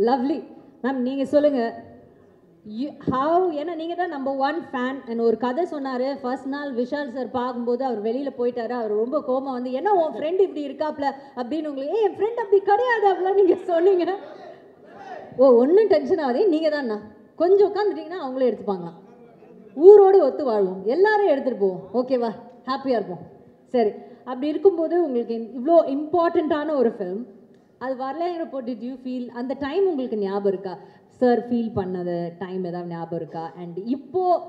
Lovely ma'am. நீங்கள் சொல்லுங்கள் ஏன்னா நீங்கள் தான் நம்பர் 1 ஃபேன். அண்ட் ஒரு கதை சொன்னார், ஃபர்ஸ்ட் நாள் விஷால் சார் பார்க்கும்போது அவர் வெளியில் போயிட்டாரு. அவர் ரொம்ப கோபம் வந்து என்ன உன் ஃப்ரெண்ட் இப்படி இருக்காப்ல அப்படின்னு உங்களுக்கு என் ஃப்ரெண்ட் அப்படி கிடையாது அப்படிலாம் நீங்கள் சொன்னீங்க. ஒன்றும் டென்ஷன் ஆகாதே, நீங்கள் தான்ண்ணா கொஞ்சம் உட்காந்துட்டிங்கன்னா அவங்களே எடுத்துப்பாங்களாம். ஊரோடு ஒத்து வாழ்வோம், எல்லாரும் எடுத்துகிட்டு போவோம், ஓகேவா? ஹாப்பியாக இருப்போம். சரி, அப்படி இருக்கும்போது உங்களுக்கு இவ்வளோ இம்பார்ட்டண்ட்டான ஒரு ஃபிலிம் அது வரலைங்கிறப்போ டிட் யூ ஃபீல் அந்த டைம் உங்களுக்கு ஞாபகம் இருக்கா? சார் ஃபீல் பண்ணது டைம் ஏதாவது ஞாபகம் இருக்கா? அண்ட் இப்போது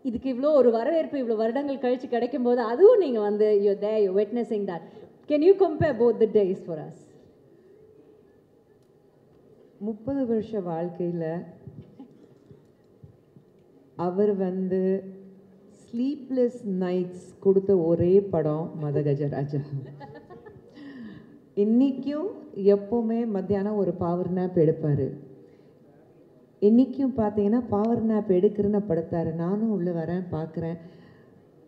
இதுக்கு இவ்வளோ ஒரு வரவேற்பு இவ்வளோ வருடங்கள் கழித்து கிடைக்கும் போது அதுவும் நீங்கள் வந்து you witnessing that. Can you compare both the days for us? 30 வருஷ வாழ்க்கையில் அவர் வந்து ஸ்லீப்லெஸ் நைட்ஸ் கொடுத்த ஒரே படம் மதகஜராஜா. இன்றைக்கும் எப்போவுமே மத்தியானம் ஒரு பவர் நேப் எடுப்பார். இன்றைக்கும் பார்த்தீங்கன்னா பவர் நேப் எடுக்கிறேன்னு படுத்தார். நானும் உள்ளே வரேன், பார்க்குறேன்,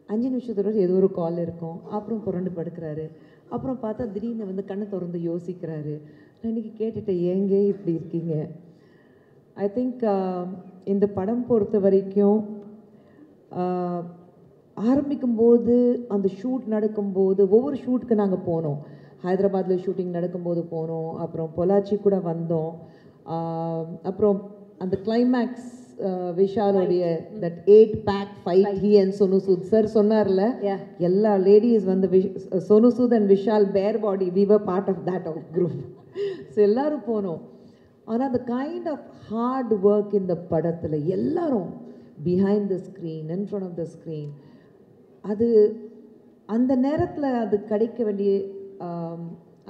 5 நிமிஷத்தோட ஏதோ ஒரு கால் இருக்கும், அப்புறம் புரண்டு படுக்கிறாரு. அப்புறம் பார்த்தா திடீர்னு வந்து கண்ணை திறந்து யோசிக்கிறாரு. நான் இன்றைக்கி கேட்டுட்டேன், ஏங்க இப்படி இருக்கீங்க? ஐ திங்க் இந்த படம் பொறுத்த வரைக்கும் ஆரம்பிக்கும்போது அந்த ஷூட் நடக்கும்போது ஒவ்வொரு ஷூட்டுக்கு நாங்கள் போனோம். ஹைதராபாத்தில் ஷூட்டிங் நடக்கும்போது போனோம், அப்புறம் பொள்ளாச்சி கூட வந்தோம். அப்புறம் அந்த கிளைமேக்ஸ் விஷாலோடைய that 8 pack fight he and Sonu Sood sir சொன்னார்ல, எல்லா லேடிஸ் வந்து சோனு சூத் அண்ட் விஷால் பேர் பாடி, we were part of that group. So எல்லோரும் போனோம். ஆனால் அந்த கைண்ட் ஆஃப் ஹார்ட் ஒர்க் இந்த படத்தில் எல்லாரும் behind the screen, in front of the screen, அது அந்த நேரத்தில் அது கிடைக்க வேண்டிய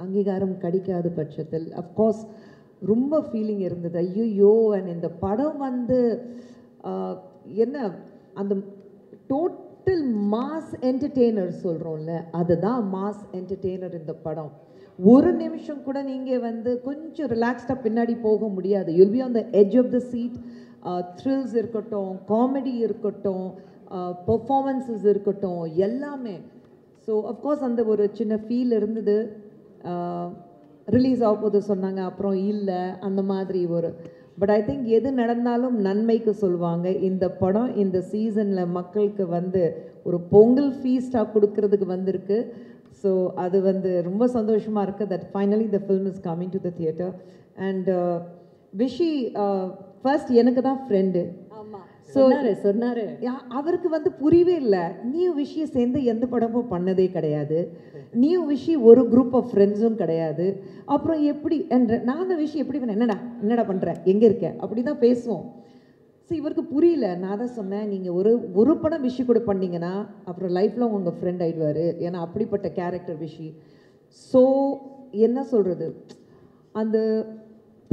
அங்கீகாரம் கிடைக்காத பட்சத்தில் அஃப்கோர்ஸ் ரொம்ப ஃபீலிங் இருந்தது. ஐயோ, அண்ட் இந்த படம் வந்து என்ன அந்த டோட்டல் மாஸ் என்டர்டெய்னர் சொல்கிறோம்ல, அதுதான் மாஸ் என்டர்டெய்னர் இந்த படம். ஒரு நிமிஷம் கூட நீங்கள் வந்து கொஞ்சம் ரிலாக்ஸ்டாக பின்னாடி போக முடியாது. You'll be on the edge of the seat. Thrills இருக்கட்டும், காமெடி இருக்கட்டும், பெர்ஃபார்மன்ஸஸ் இருக்கட்டும், எல்லாமே. ஸோ அஃப்கோர்ஸ் அந்த ஒரு சின்ன ஃபீல் இருந்தது. ரிலீஸ் ஆகும்போது சொன்னாங்க, அப்புறம் இல்லை அந்த மாதிரி ஒரு. பட் ஐ திங்க் எது நடந்தாலும் நன்மைக்கு சொல்லுவாங்க. இந்த படம் இந்த சீசனில் மக்களுக்கு வந்து ஒரு பொங்கல் ஃபீஸ்டாக கொடுக்கறதுக்கு வந்திருக்கு. ஸோ அது வந்து ரொம்ப சந்தோஷமாக இருக்குது that finally the film is coming to the theatre. And Vichy first எனக்கு தான் ஃப்ரெண்டு. சொன்னார் அவருக்கு வந்து புரியவே இல்லை. நீயும் விஷயம் சேர்ந்து எந்த படமும் பண்ணதே கிடையாது, நீயும் விஷயம் ஒரு குரூப் ஆஃப் ஃப்ரெண்ட்ஸும் கிடையாது, அப்புறம் எப்படி என்ற நானும் விஷயம் எப்படி பண்ண, என்னடா பண்ணுற, எங்கே இருக்க, அப்படி தான் பேசுவோம். ஸோ இவருக்கு புரியல. நான் தான் சொன்னேன், நீங்கள் ஒரு படம் விஷயம் கூட பண்ணிங்கன்னா அப்புறம் லைஃப்பில் உங்கள் ஃப்ரெண்ட் ஆகிடுவார், ஏன்னா அப்படிப்பட்ட கேரக்டர் விஷி. ஸோ என்ன சொல்கிறது, அந்த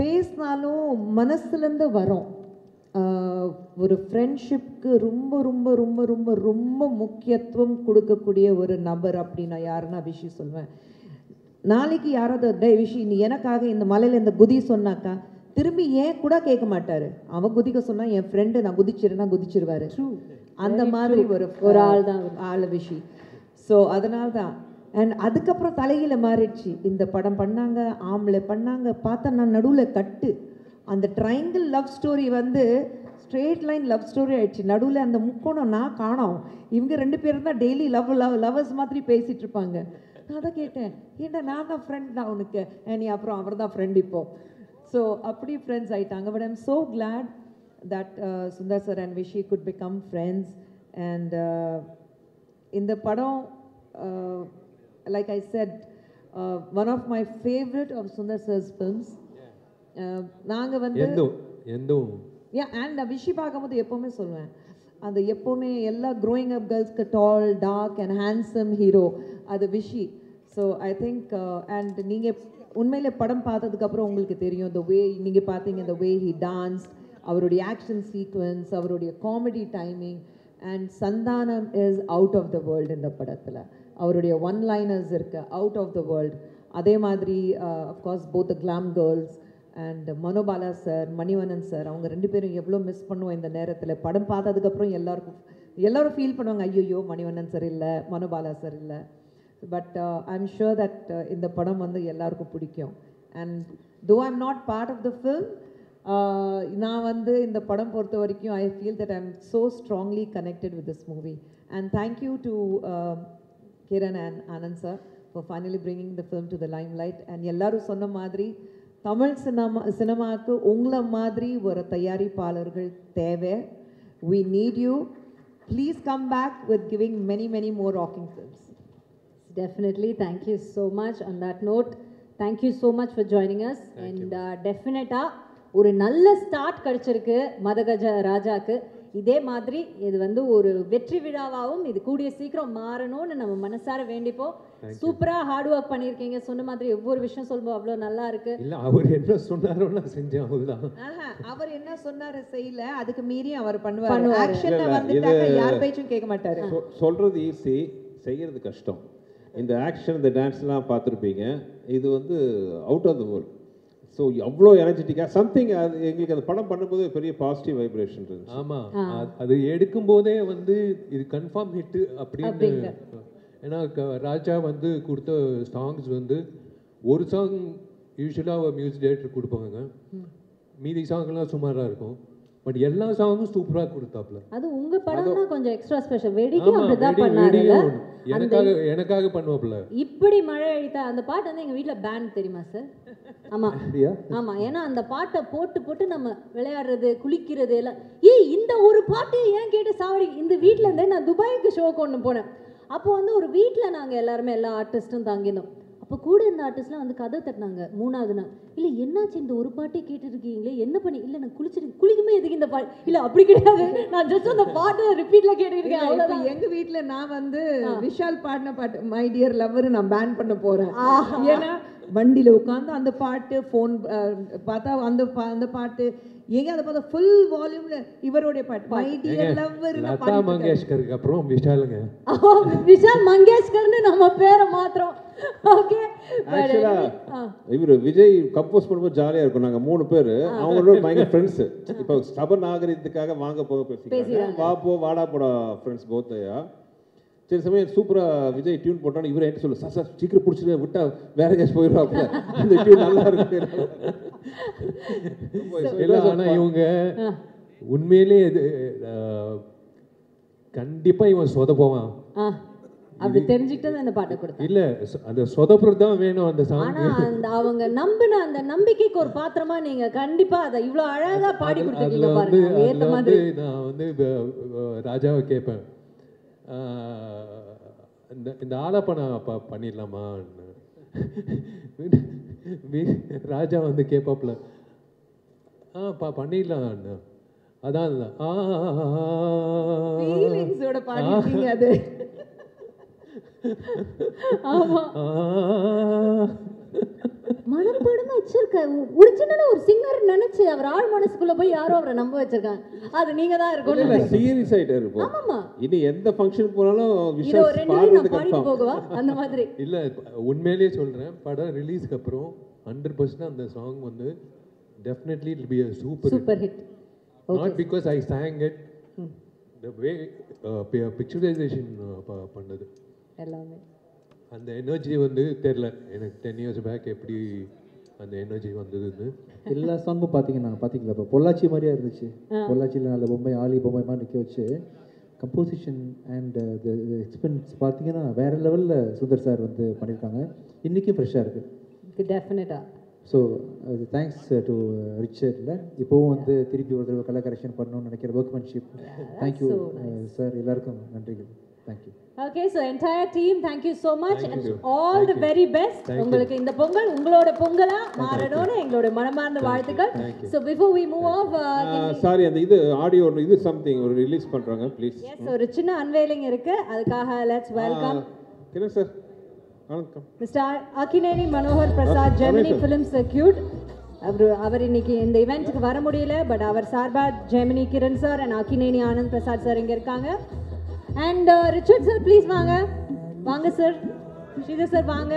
பேசினாலும் மனசுலேருந்து வரோம். ஒரு ஃப்ரெண்ட்ஷிப்க்கு ரொம்ப ரொம்ப ரொம்ப ரொம்ப ரொம்ப முக்கியத்துவம் கொடுக்கக்கூடிய ஒரு நபர் அப்படின்னா யாருன்னா விஷி சொல்வேன். நாளைக்கு யாராவது டே விஷி நீ எனக்காக இந்த மலையில் இந்த குதி சொன்னாக்கா திரும்பி ஏன் கூட கேட்க மாட்டார். அவன் குதிக்க சொன்னால் என் ஃப்ரெண்டு நான் குதிச்சிருன்னா குதிச்சிருவார். அந்த மாதிரி ஒரு ஆள் தான் ஆள் விஷி. ஸோ அதனால தான். அண்ட் அதுக்கப்புறம் தலைகீழ மாறிடுச்சு. இந்த படம் பண்ணாங்க, ஆம்பளை பண்ணாங்க, பார்த்தா நான் நடுவில் கட்டு. அந்த ட்ரையாங்கிள் லவ் ஸ்டோரி வந்து ஸ்ட்ரெயிட் லைன் லவ் ஸ்டோரி ஆயிடுச்சு. நடுவில் அந்த முக்கோணம் நான் காணோம். இவங்க 2 பேரும் தான் டெய்லி லவ்வர்ஸ் மாதிரி பேசிகிட்டு இருப்பாங்க. நான் தான் கேட்டேன், ஏன்டா நான் தான் ஃப்ரெண்ட் தான் உனக்கு, நீ அப்புறம் அவர் தான் ஃப்ரெண்ட் இப்போ. ஸோ அப்படி ஃப்ரெண்ட்ஸ் ஆகிட்டாங்க. But I'm so glad that Sundar sir and Vishi good become friends. And இந்த படம் like I said one of my favourite of Sundar sir's films. நாங்கள் வந்து அண்ட் விஷி பார்க்கும்போது எப்போவுமே சொல்லுவேன், அந்த எப்போவுமே எல்லா க்ரோயிங் அப் கேர்ள்ஸ்க்கு tall dark and handsome hero அது Vishi. So I think and நீங்கள் உண்மையிலே படம் பார்த்ததுக்கப்புறம் உங்களுக்கு தெரியும் த வே நீங்கள் பார்த்தீங்க, த வே ஹி டான்ஸ், அவருடைய ஆக்ஷன் சீக்வன்ஸ், அவருடைய comedy timing. And Santhanam is out of the world இந்த படத்தில். அவருடைய ஒன் லைனர்ஸ் இருக்குது அவுட் ஆஃப் த வேர்ல்டு. அதே மாதிரி of course both the glam girls and Manobala sir, Manivannan sir, அவங்க 2 பேரும் எவ்வளோ மிஸ் பண்ணுவோம் இந்த நேரத்தில். படம் பார்த்ததுக்கப்புறம் எல்லோரும் ஃபீல் பண்ணுவாங்க, ஐயோ மணிவண்ணன் சார் இல்லை, மனோபாலா சார் இல்லை. But I am sure that இந்த படம் வந்து எல்லாருக்கும் பிடிக்கும். And though I am not part of the film, நான் வந்து இந்த படம் பொறுத்த வரைக்கும் I feel that I am so strongly connected with this movie and thank you to Kiran and Anand sir for finally bringing the film to the limelight and எல்லாரும் சொன்ன மாதிரி தமிழ் சினிமாவுக்கு உங்களை மாதிரி ஒரு தயாரிப்பாளர்கள் தேவை. We need you. Please come back with giving many more rocking films. Definitely. Thank you so much. On that note, thank you so much for joining us. And definitely ஒரு நல்ல ஸ்டார்ட் கிடைச்சிருக்கு மதகஜ ராஜாக்கு. இதே மாதிரி இது வந்து ஒரு வெற்றி விழாவாகவும் இது கூடிய சீக்கிரம் மாறணும்னு நம்ம மனசார வேண்டிப்போம். சூப்பரா ஹார்ட் ஒர்க் பண்ணியிருக்கீங்க. சொன்ன மாதிரி ஒவ்வொரு விஷயம் சொல்லும்போது அவ்வளோ நல்லா இருக்கு. இல்ல அவர் என்ன சொன்னாரோ நான் செஞ்சேன் அவ்வளவுதான். அவர் என்ன சொன்னாரு செய்யல, அதுக்கு மீறி அவர் பண்ணுவாரு. ஆக்ஷன்ல வந்துட்டாக்க யார் பேச்சும் கேட்க மாட்டாரு. சொல்றது ஈஸி, செய்யறது கஷ்டம். இந்த ஆக்ஷன் இந்த டான்ஸ்லாம் பார்த்துருப்பீங்க, இது வந்து out of the world. So அவ்வளோ எனர்ஜெட்டிக்காக சம்திங் அது எங்களுக்கு அந்த படம் பண்ணும்போது பெரிய பாசிட்டிவ் வைப்ரேஷன் இருந்துச்சு. ஆமாம், அது எடுக்கும் போதே வந்து இது கன்ஃபார்ம் ஹிட்டு அப்படின்னு. ஏன்னா ராஜா வந்து கொடுத்த சாங்ஸ் வந்து ஒரு சாங் யூஸ்வலாக மியூசிக் டைரக்டர் கொடுப்பாங்க, மீதி சாங்லாம் சுமாராக இருக்கும். பட் எல்லா சாங்கும் சூப்பராக கொடுத்தாப்ல. அது உங்க படம்னா கொஞ்சம் எக்ஸ்ட்ரா ஸ்பெஷல். வெடிக்கும் அப்படிதான் பண்ணாருல, எனக்காக பண்ணுவாப்ல. இப்படி மழை அடித்தா அந்த பாட்டு வந்து எங்க வீட்ல பேண்ட் தெரியுமா சார்? ஆமா ஆமா, ஏன்னா அந்த பாட்டை போட்டு நம்ம விளையாடுறது குளிக்கிறது எல்லாம். இந்த ஒரு பாட்டு ஏன் கேட்டு சாவடி. இந்த வீட்டில் இருந்தே நான் துபாய்க்கு ஷோக்கு ஒன்று போனேன். அப்போ வந்து ஒரு வீட்டில் நாங்கள் எல்லாருமே எல்லா ஆர்டிஸ்ட்டும் தங்கினோம். அப்போ கூட இருந்த ஆர்டிஸ்ட்லாம் வந்து கதை தட்டினாங்க 3வது நாள். இல்லை என்னாச்சு இந்த ஒரு பாட்டே கேட்டுருக்கீங்களே, என்ன பண்ணி? இல்லை நான் குளிக்குமே எதுக்கு இந்த பாட்டு? இல்லை அப்படி கிடையாது, நான் ஜஸ்ட் அந்த பாட்டு ரிப்பீட்ல கேட்டுருக்கேன் அவ்வளோதான். எங்கள் வீட்டில் நான் வந்து விஷால் பாடின பாட்டு மை டியர் லவ்வர் நான் பேன் பண்ண போகிறேன். ஏன்னா வண்டியில் உட்காந்து அந்த பாட்டு, ஃபோன் பார்த்தா அந்த பாட்டு, எங்க அதை பார்த்தா ஃபுல் வால்யூம்ல இவருடைய பாட்டு மை டியர் லவ்வர். லதா மங்கேஷ்கருக்கு அப்புறம் விஷாலுங்க. விஷால் மங்கேஷ்கர்னு நம்ம பேரை மாத்திரம். ஓகே, ஆக்சுவலா இவர் விஜய் கம்போஸ் பண்ணும்போது ஜாலியா இருக்கும். நாங்க 3 பேர், அவங்களோட பயங்கர ஃப்ரெண்ட்ஸ். இப்போ சப நாகரிகத்துக்காக வாங்க போக பேசிக்கிறாங்க. வா போ வாடா போடா ஃப்ரெண்ட்ஸ் போத்தையா. சரி சமயம் சூப்பரா விஜய் டியூன் போட்டான்னு இவரை என்ன சொல்லு, சார் சீக்கிரம் பிடிச்சிட்டு விட்டா வேற கேஸ் போயிடும். அப்ப இந்த டியூன் நல்லா இருக்கு. ஆனா இவங்க உண்மையிலே கண்டிப்பா இவன் சொதப்புவான் அப்படி தெரிஞ்சுக்கிட்டு அந்த பாட்டை கொடுத்தேன். இல்ல அந்த சொதப்புறது தான் வேணும் அந்த சாங். ஆனா அந்த அவங்க நம்பின அந்த நம்பிக்கைக்கு ஒரு பாத்திரமா நீங்க கண்டிப்பா அதை இவ்வளவு அழகா பாடி கொடுத்துருக்கீங்க பாருங்க. ஏத்த மாதிரி நான் வந்து ராஜாவை கேட்பேன், இந்த ஆலாப்பனை பண்ணிடலாமா? ராஜா வந்து கேட்பாப்புல, பண்ணிடலாம். அதான் பாடிருக்கீங்க அது. ஆமா, மனப்பாடமா வச்சிருக்க. ஒரிஜினலா ஒரு சிங்கர் நினைச்சு அவர் ஆள் மனசுக்குள்ள போய் யாரோ அவரை நம்ப வச்சிருக்காங்க. அது நீங்க தான் இருக்கணும். சீரியஸ் ஆயிட்டே இருப்போம். ஆமா, இனி எந்த ஃபங்க்ஷன் போனாலும் இதோ 2 நான் பாடிட்டு போகவா அந்த மாதிரி. இல்ல உண்மையிலேயே சொல்றேன், படம் ரிலீஸ்க்கு அப்புறம் 100% அந்த சாங் வந்து definitely it will be a super hit. Not because I sang it, the way picturization பண்ணது எல்லாமே அந்த எனர்ஜி வந்து தெரியல எனக்கு. 10 years பேக் எப்படி அந்த எனர்ஜி வந்ததுன்னு. எல்லா சாங்கும் பார்த்தீங்களா? இப்போ பொள்ளாச்சி மாதிரியா இருந்துச்சு. பொள்ளாச்சியில் நல்ல பொம்மை ஆலி பொம்மை மாதிரி நிற்க வச்சு கம்போசிஷன் அண்ட் எக்ஸ்பென்ஸ் பார்த்தீங்கன்னா வேறு லெவலில் சுந்தர் சார் வந்து பண்ணியிருக்காங்க. இன்றைக்கும் ஃப்ரெஷ்ஷாக இருக்குது. டெஃபினட்டாக. ஸோ அது தேங்க்ஸ் டு ரிச்சர்டில் இப்போவும் வந்து திருப்பி ஒரு தடவை கலர் கரெக்ஷன் பண்ணணும்னு நினைக்கிற ஒர்க்மேன்ஷிப். தேங்க்யூ சார், எல்லாருக்கும் நன்றிகள். Thank you. Okay, so entire team, thank you so much and all the very best. உங்களுக்கு இந்த பொங்கல் உங்களோட பொங்கலா மாறணும்னு எங்களோட மனமார்ந்த வாழ்த்துக்கள். So before we move off, sorry, அந்த இது ஆடியோ இது something ஒரு ரிலீஸ் பண்றாங்க ப்ளீஸ். Yes, ஒரு சின்ன அன்வெயிலிங் இருக்கு. அதுக்காக let's welcome கிரண் சார். வணக்கம். Mr. Akineni Manohar Prasad, Gemini Film Circuit. அவர் இன்னைக்கு இந்த இவெண்ட்க்கு வர முடியல, பட் அவர் சார்பா Gemini Kiran sir and Akkineni Anand Prasad sir இங்க இருக்காங்க. அண்ட் ரிச்சர்ட் சார் ப்ளீஸ் வாங்க. வாங்க சார். ஸ்ரீதர் சார் வாங்க.